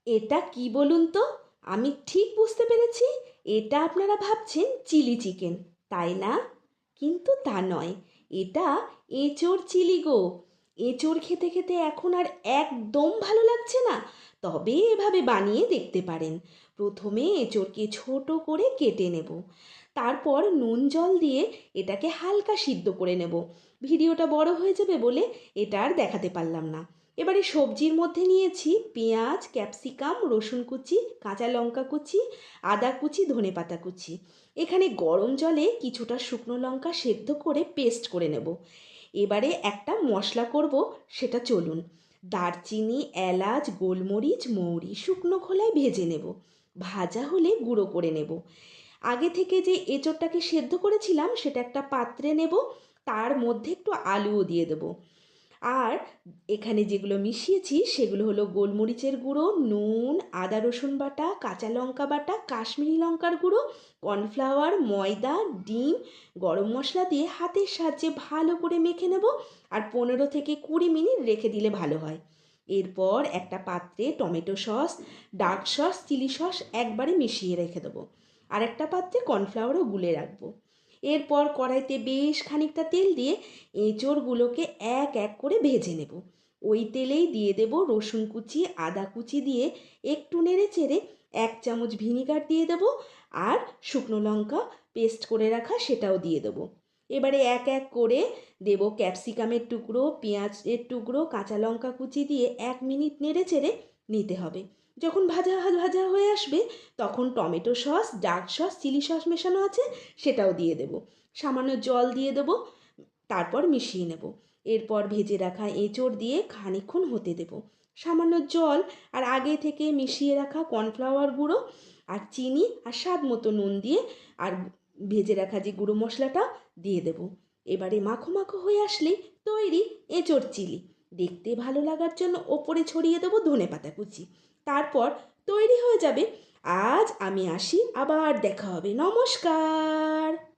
এটা কি বলুন তো? আমি ঠিক বুঝতে পেরেছি। এটা আপনারা ভাবছেন চিলি চিকেন, তাই না? কিন্তু তা নয়। এটা এঁচোড় চিলি গো। এঁচোড় খেতে খেতে এখন আর একদম ভালো লাগছে না? তবে এভাবে বানিয়ে দেখতে পারেন। প্রথমে এঁচোড়কে ছোট করে কেটে নেব। তারপর নুন জল দিয়ে এটাকে হালকা সিদ্ধ করে নেব। ভিডিওটা বড় হয়ে যাবে বলে এটা আর দেখাতে পারলাম না। এবারে সবজির মধ্যে নিয়েছি পেঁয়াজ, ক্যাপসিকাম, রসুন কুচি, কাঁচা লঙ্কা কুচি, আদা কুচি, ধনেপাতা কুচি। এখানে গরম জলে কিছুটা শুকনো লঙ্কা সেদ্ধ করে পেস্ট করে নেব। এবারে একটা মশলা করব, সেটা চলুন। দারচিনি, এলাচ, গোলমরিচ, মৌরি শুকনো খোলায় ভেজে নেব। ভাজা হলে গুঁড়ো করে নেব। আগে থেকে যে এঁচোড়টাকে সেদ্ধ করেছিলাম সেটা একটা পাত্রে নেব। তার মধ্যে একটু আলুও দিয়ে দেবো। আর এখানে যেগুলো মিশিয়েছি সেগুলো হলো গোলমরিচের গুঁড়ো, নুন, আদা রসুন বাটা, কাঁচা লঙ্কা বাটা, কাশ্মীরি লঙ্কার গুঁড়ো, কর্নফ্লাওয়ার, ময়দা, ডিম, গরম মশলা দিয়ে হাতের সাহায্যে ভালো করে মেখে নেব। আর 15 থেকে 20 মিনিট রেখে দিলে ভালো হয়। এরপর একটা পাত্রে tomato sauce, dark sauce, chilli sauce একবারে মিশিয়ে রেখে দেবো। আর একটা পাত্রে কর্নফ্লাওয়ারও গুলে রাখবো। এরপর কড়াইতে বেশ খানিকটা তেল দিয়ে এঁচোড়গুলোকে এক এক করে ভেজে নেব। ওই তেলেই দিয়ে দেব রসুন কুচি, আদা কুচি দিয়ে একটু নেড়ে চেড়ে 1 চামচ ভিনিগার দিয়ে দেব। আর শুকনো লঙ্কা পেস্ট করে রাখা সেটাও দিয়ে দেবো। এবারে এক এক করে দেব ক্যাপসিকামের টুকরো, পেঁয়াজের টুকরো, কাঁচা লঙ্কা কুচি দিয়ে 1 মিনিট নেড়ে চেড়ে নিতে হবে। যখন ভাজা ভাজা হয়ে আসবে তখন tomato sauce, dark sauce, chilli sauce মেশানো আছে সেটাও দিয়ে দেব। সামান্য জল দিয়ে দেব। তারপর মিশিয়ে নেব। এরপর ভেজে রাখা এঁচোড় দিয়ে খানিকক্ষণ হতে দেব। সামান্য জল আর আগে থেকে মিশিয়ে রাখা কর্নফ্লাওয়ার গুঁড়ো আর চিনি আর স্বাদ মতো নুন দিয়ে আর ভেজে রাখা যে গুঁড়ো মশলাটা দিয়ে দেব। এবারে মাখো মাখো হয়ে আসলেই তৈরি এঁচোড় চিলি। দেখতে ভালো লাগার জন্য ওপরে ছড়িয়ে দেবো ধনেপাতা কুচি। তারপর তৈরি হয়ে যাবে। আজ আমি আসি, আবার দেখা হবে। নমস্কার।